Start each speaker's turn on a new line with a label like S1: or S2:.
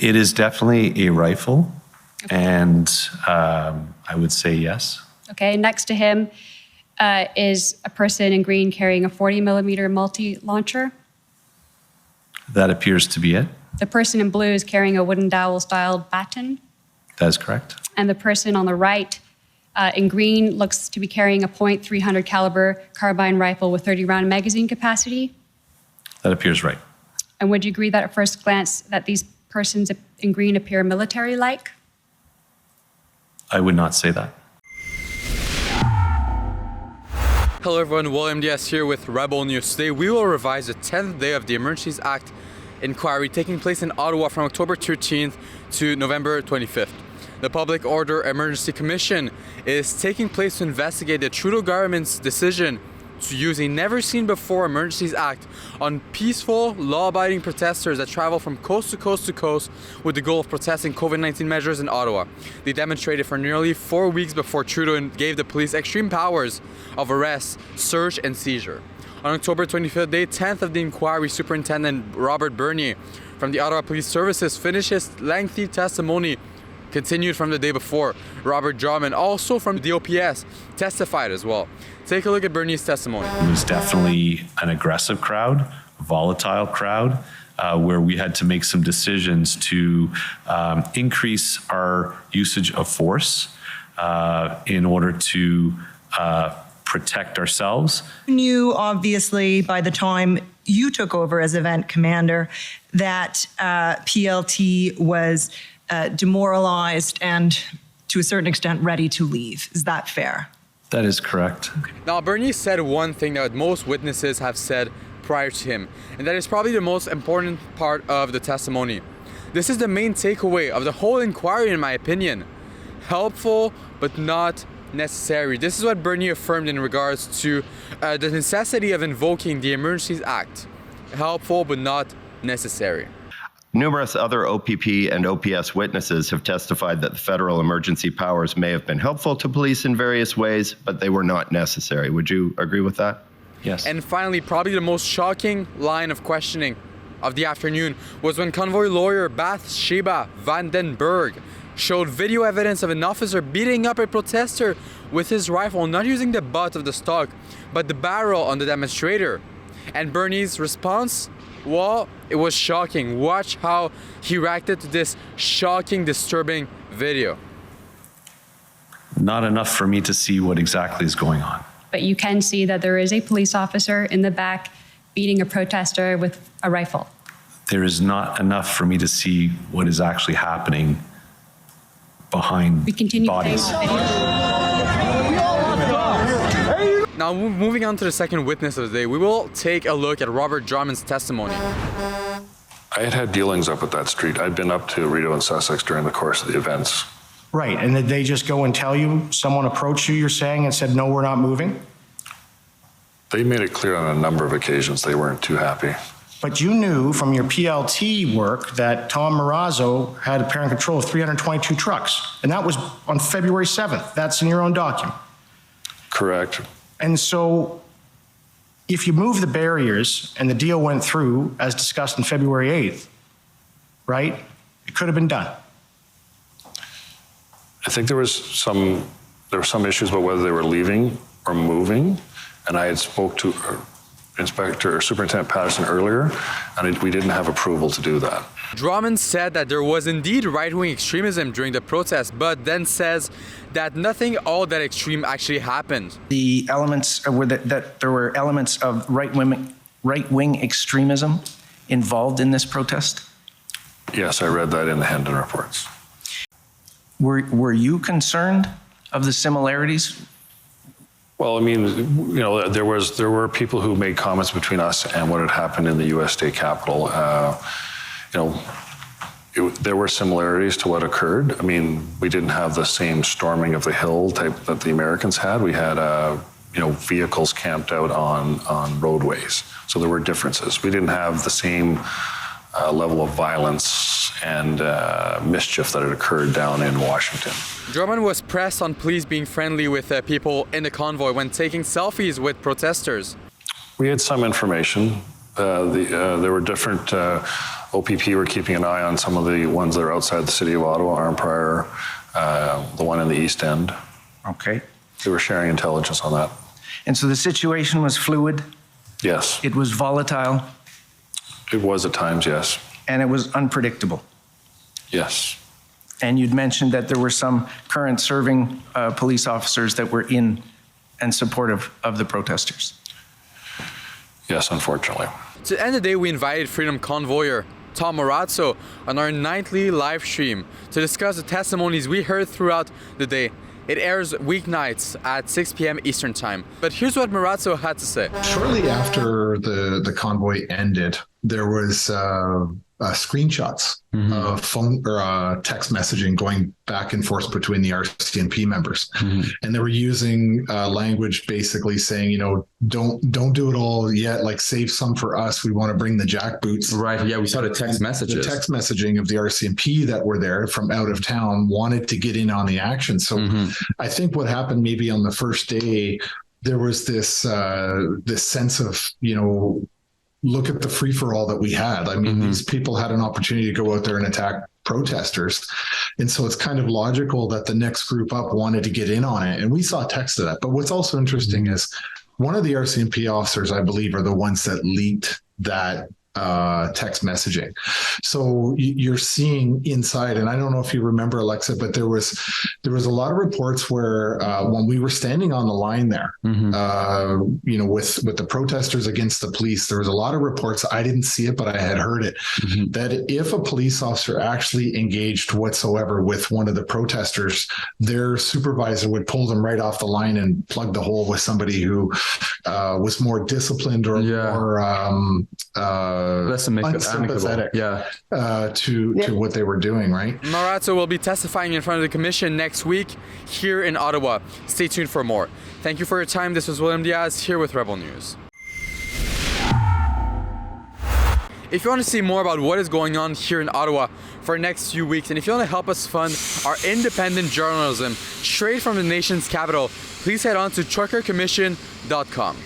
S1: It is definitely a rifle, and I would say yes.
S2: Okay, next to him is a person in green carrying a 40-millimeter multi-launcher.
S1: That appears to be it.
S2: The person in blue is carrying a wooden dowel-styled baton.
S1: That is correct.
S2: And the person on the right in green looks to be carrying a .300 caliber carbine rifle with 30-round magazine capacity.
S1: That appears right.
S2: And would you agree that at first glance that these persons in green appear military-like?
S1: I would not say that.
S3: Hello everyone, William Diaz here with Rebel News. Today we will revise the 10th day of the Emergencies Act Inquiry taking place in Ottawa from October 13th to November 25th. The Public Order Emergency Commission is taking place to investigate the Trudeau government's decision to use a never-seen-before Emergencies Act on peaceful, law-abiding protesters that travel from coast to coast to coast with the goal of protesting COVID-19 measures in Ottawa. They demonstrated for nearly 4 weeks before Trudeau gave the police extreme powers of arrest, search, and seizure. On October 25th, day 10th of the inquiry, Superintendent Robert Bernier from the Ottawa Police Services finished his lengthy testimony continued from the day before. Robert Drummond, also from the OPS, testified as well. Take a look at Bernier's testimony.
S1: It was definitely an aggressive crowd, a volatile crowd, where we had to make some decisions to increase our usage of force in order to protect ourselves.
S4: You knew, obviously, by the time you took over as event commander, that PLT was demoralized and, to a certain extent, ready to leave. Is that fair?
S1: That is correct.
S3: Now, Bernier said one thing that most witnesses have said prior to him, and that is probably the most important part of the testimony. This is the main takeaway of the whole inquiry, in my opinion. Helpful, but not necessary. This is what Bernier affirmed in regards to the necessity of invoking the Emergencies Act. Helpful, but not necessary.
S5: Numerous other OPP and OPS witnesses have testified that the federal emergency powers may have been helpful to police in various ways, but they were not necessary. Would you agree with that?
S1: Yes.
S3: And finally, probably the most shocking line of questioning of the afternoon was when convoy lawyer Bathsheba Vandenberg showed video evidence of an officer beating up a protester with his rifle, not using the butt of the stock, but the barrel on the demonstrator. And Bernier's response? Well, it was shocking. Watch how he reacted to this shocking, disturbing video.
S1: Not enough for me to see what exactly is going on.
S2: But you can see that there is a police officer in the back beating a protester with a rifle.
S1: There is not enough for me to see what is actually happening behind
S2: We continue
S1: bodies.
S3: Now, moving on to the second witness of the day, we will take a look at Robert Drummond's testimony.
S6: I had dealings up at that street. I'd been up to Rideau and Sussex during the course of the events.
S7: Right, and did they just go and tell you, someone approached you, you're saying, and said, no, we're not moving?
S6: They made it clear on a number of occasions they weren't too happy.
S7: But you knew from your PLT work that Tom Marazzo had apparent control of 322 trucks, and that was on February 7th. That's in your own document.
S6: Correct.
S7: And so if you move the barriers and the deal went through, as discussed on February 8th, right, it could have been done.
S6: I think there were some issues about whether they were leaving or moving, and I had spoke to Superintendent Patterson earlier, and we didn't have approval to do that.
S3: Drummond said that there was indeed right-wing extremism during the protest, but then says that nothing all that extreme actually happened.
S8: The elements were that there were elements of right-wing extremism involved in this protest?
S6: Yes, I read that in the Hendon reports.
S8: Were you concerned of the similarities?
S6: Well, I mean, you know, there were people who made comments between us and what had happened in the U.S. state capitol. You know, there were similarities to what occurred. I mean, we didn't have the same storming of the Hill type that the Americans had. We had, you know, vehicles camped out on roadways. So there were differences. We didn't have the same level of violence and mischief that had occurred down in Washington.
S3: Drummond was pressed on police being friendly with people in the convoy when taking selfies with protesters.
S6: We had some information. There were different OPP were keeping an eye on some of the ones that are outside the city of Ottawa, Arm Prior, the one in the East End.
S8: Okay.
S6: They were sharing intelligence on that.
S8: And so the situation was fluid,
S6: Yes,
S8: it was volatile,
S6: it was at times, yes.
S8: and it was unpredictable.
S6: Yes.
S8: And you'd mentioned that there were some current serving police officers that were in and supportive of the protesters.
S6: Yes, unfortunately.
S3: To end the day, we invited Freedom Convoyer Tom Marazzo on our nightly live stream to discuss the testimonies we heard throughout the day. It airs weeknights at 6 p.m. Eastern Time. But here's what Marazzo had to say.
S9: Shortly after the convoy ended, there was screenshots of phone or text messaging going back and forth between the RCMP members, and they were using language basically saying, you know, don't do it all yet. Like, save some for us. We want to bring the jackboots.
S10: Right. Yeah, we saw the text messages.
S9: The text messaging of the RCMP that were there from out of town wanted to get in on the action. So I think what happened maybe on the first day, there was this sense of, you know, look at the free-for-all that we had. I mean, these people had an opportunity to go out there and attack protesters. And so it's kind of logical that the next group up wanted to get in on it. And we saw text of that. But what's also interesting is one of the RCMP officers, I believe, are the ones that leaked that text messaging. So you're seeing inside, and I don't know if you remember, Alexa, but there was a lot of reports where when we were standing on the line there, you know, with the protesters against the police, there was a lot of reports. I didn't see it, but I had heard it, that if a police officer actually engaged whatsoever with one of the protesters, their supervisor would pull them right off the line and plug the hole with somebody who was more disciplined or more
S10: less
S9: unsympathetic to what they were doing, right?
S3: Marazzo will be testifying in front of the commission next week here in Ottawa. Stay tuned for more. Thank you for your time. This was William Diaz here with Rebel News. If you want to see more about what is going on here in Ottawa for the next few weeks, and if you want to help us fund our independent journalism straight from the nation's capital, please head on to truckercommission.com.